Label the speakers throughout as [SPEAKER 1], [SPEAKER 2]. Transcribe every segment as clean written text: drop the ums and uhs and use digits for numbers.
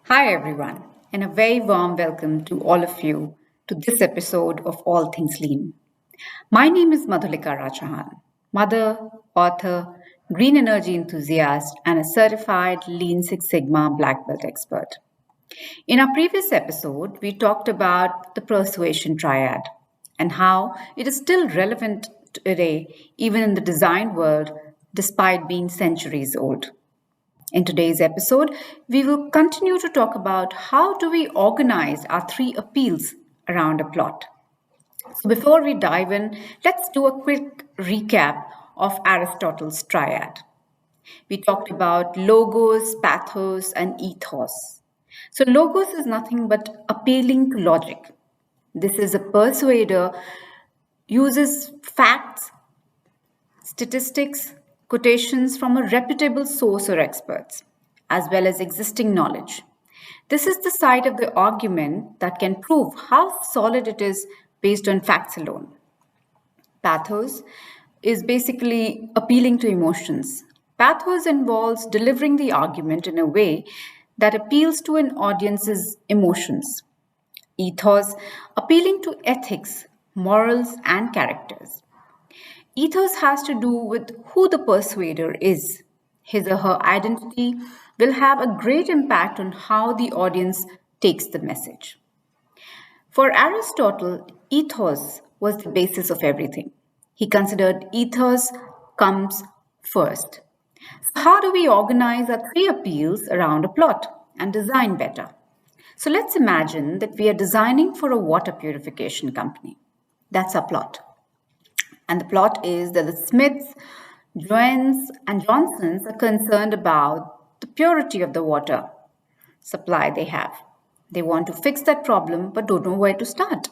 [SPEAKER 1] Hi, everyone, and a very warm welcome to all of you to this episode of All Things Lean. My name is Madhulika Rajahan, mother, author, green energy enthusiast, and a certified Lean Six Sigma black belt expert. In our previous episode, we talked about the Persuasion Triad and how it is still relevant today, even in the design world, despite being centuries old. In today's episode, we will continue to talk about how do we organize our three appeals around a plot. So before we dive in, let's do a quick recap of Aristotle's triad. We talked about logos, pathos, and ethos. So logos is nothing but appealing to logic. This is a persuader uses facts, statistics, quotations from a reputable source or experts, as well as existing knowledge. This is the side of the argument that can prove how solid it is based on facts alone. Pathos is basically appealing to emotions. Pathos involves delivering the argument in a way that appeals to an audience's emotions. Ethos appealing to ethics, morals, and characters. Ethos has to do with who the persuader is. His or her identity will have a great impact on how the audience takes the message. For Aristotle, ethos was the basis of everything. He considered ethos comes first. So how do we organize our three appeals around a plot and design better? So let's imagine that we are designing for a water purification company. That's our plot. And the plot is that the Smiths, Jones, and Johnsons are concerned about the purity of the water supply they have. They want to fix that problem but don't know where to start.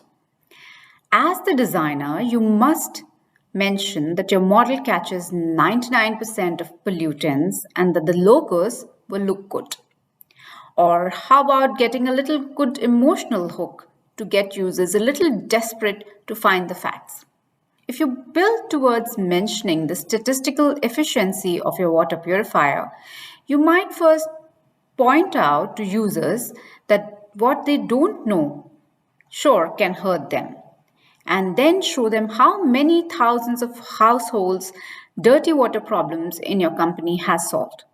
[SPEAKER 1] As the designer, you must mention that your model catches 99% of pollutants and that the logos will look good. Or how about getting a little good emotional hook to get users a little desperate to find the facts? If you build towards mentioning the statistical efficiency of your water purifier, you might first point out to users that what they don't know sure can hurt them, and then show them how many thousands of households dirty water problems in your company has solved.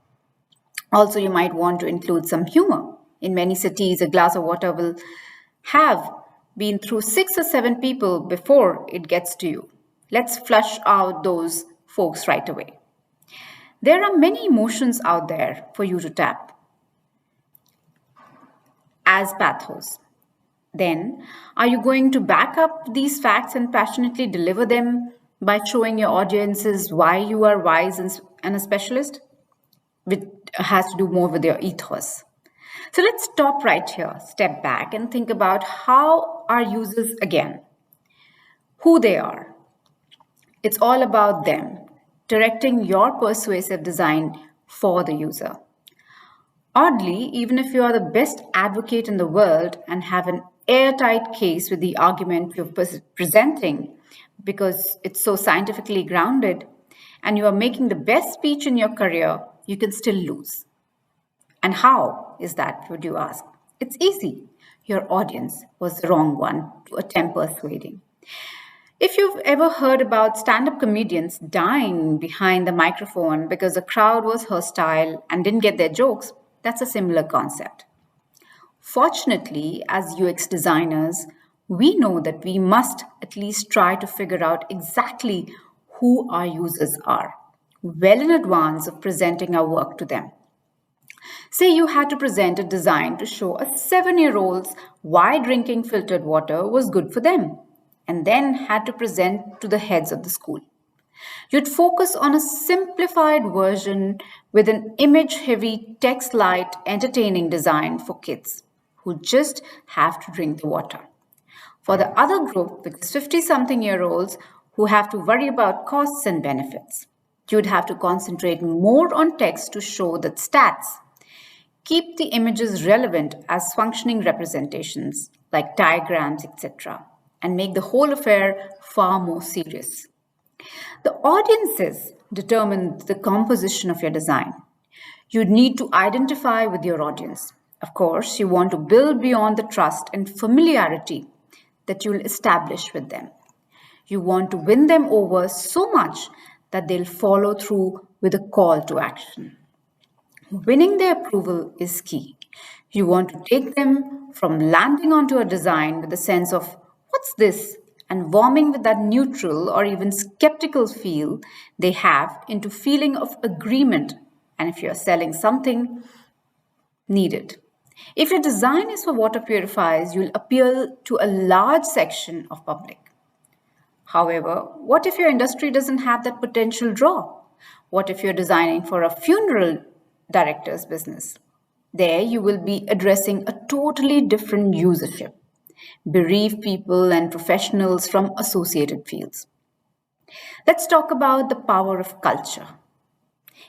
[SPEAKER 1] Also, you might want to include some humor. In many cities, a glass of water will have been through 6 or 7 people before it gets to you. Let's flush out those folks right away. There are many emotions out there for you to tap as pathos. Then, are you going to back up these facts and passionately deliver them by showing your audiences why you are wise and a specialist? Which has to do more with your ethos. So let's stop right here, step back, and think about how our users, again, who they are. It's all about them, directing your persuasive design for the user. Oddly, even if you are the best advocate in the world and have an airtight case with the argument you're presenting because it's so scientifically grounded, and you are making the best speech in your career, you can still lose. And how is that, would you ask? It's easy. Your audience was the wrong one to attempt persuading. If you've ever heard about stand up comedians dying behind the microphone because the crowd was hostile and didn't get their jokes, that's a similar concept. Fortunately, as UX designers, we know that we must at least try to figure out exactly who our users are, well in advance of presenting our work to them. Say you had to present a design to show a 7-year-old's why drinking filtered water was good for them, and then had to present to the heads of the school. You'd focus on a simplified version with an image heavy, text light, entertaining design for kids who just have to drink the water. For the other group, which is 50 something year olds who have to worry about costs and benefits, you'd have to concentrate more on text to show that stats. Keep the images relevant as functioning representations, like diagrams, etc., and make the whole affair far more serious. The audiences determine the composition of your design. You need to identify with your audience. Of course, you want to build beyond the trust and familiarity that you'll establish with them. You want to win them over so much that they'll follow through with a call to action. Winning their approval is key. You want to take them from landing onto a design with a sense of, what's this? And warming with that neutral or even skeptical feel they have into feeling of agreement. And if you're selling something, needed. If your design is for water purifiers, you'll appeal to a large section of public. However, what if your industry doesn't have that potential draw? What if you're designing for a funeral director's business? There you will be addressing a totally different usership, bereaved people and professionals from associated fields. Let's talk about the power of culture.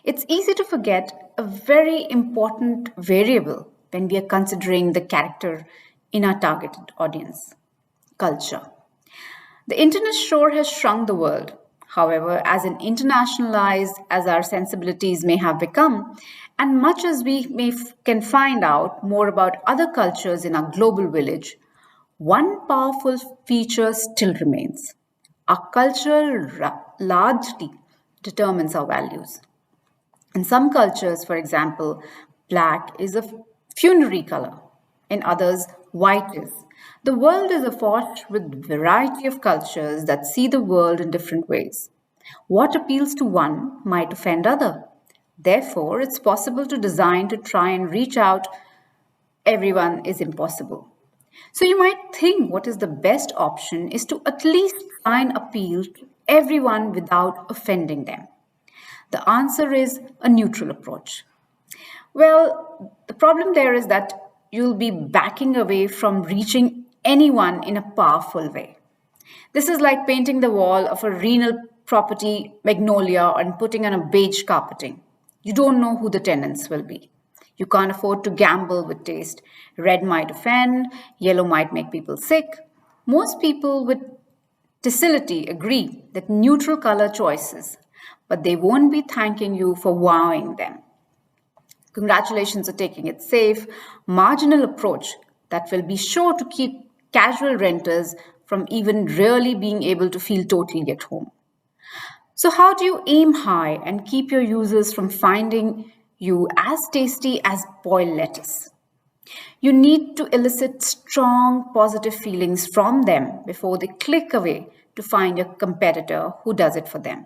[SPEAKER 1] It's easy to forget a very important variable when we are considering the character in our targeted audience: culture. The internet sure has shrunk the world. However, as internationalized as our sensibilities may have become, and much as can find out more about other cultures in our global village, one powerful feature still remains. Our culture largely determines our values. In some cultures, for example, black is a funerary color. In others, white is. The world is awash with variety of cultures that see the world in different ways. What appeals to one might offend other. Therefore, it's possible to design to try and reach out. Everyone is impossible. So you might think what is the best option is to at least try and appeal to everyone without offending them. The answer is a neutral approach. Well, the problem there is that you'll be backing away from reaching anyone in a powerful way. This is like painting the wall of a renal property magnolia and putting on a beige carpeting. You don't know who the tenants will be. You can't afford to gamble with taste. Red might offend, yellow might make people sick. Most people with docility agree that neutral color choices, but they won't be thanking you for wowing them. Congratulations on taking it safe, marginal approach that will be sure to keep casual renters from even really being able to feel totally at home. So, how do you aim high and keep your users from finding you as tasty as boiled lettuce? You need to elicit strong positive feelings from them before they click away to find a competitor who does it for them.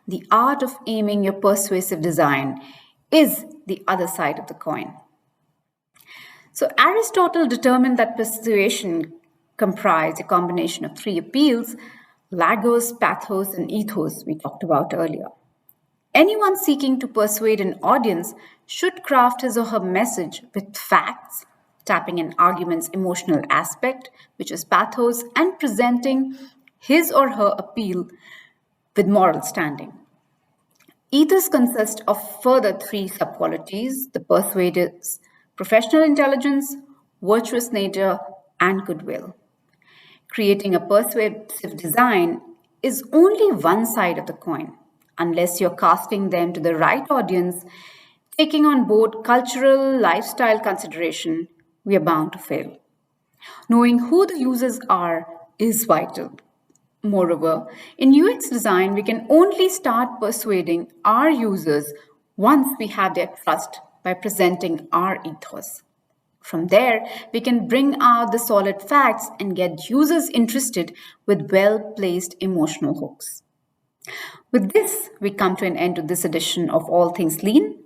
[SPEAKER 1] The art of aiming your persuasive design is the other side of the coin. So, Aristotle determined that persuasion comprised a combination of three appeals: logos, pathos, and ethos, we talked about earlier. Anyone seeking to persuade an audience should craft his or her message with facts, tapping an argument's emotional aspect, which is pathos, and presenting his or her appeal with moral standing. Ethos consists of further three subqualities: the persuader's professional intelligence, virtuous nature, and goodwill. Creating a persuasive design is only one side of the coin. Unless you're casting them to the right audience, taking on board cultural, lifestyle consideration, we are bound to fail. Knowing who the users are is vital. Moreover, in UX design, we can only start persuading our users once we have their trust by presenting our ethos. From there, we can bring out the solid facts and get users interested with well-placed emotional hooks. With this, we come to an end to this edition of All Things Lean.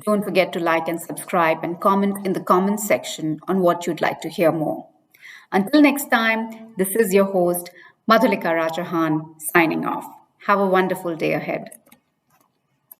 [SPEAKER 1] Don't forget to like and subscribe and comment in the comments section on what you'd like to hear more. Until next time, this is your host, Madhulika Rajahan, signing off. Have a wonderful day ahead.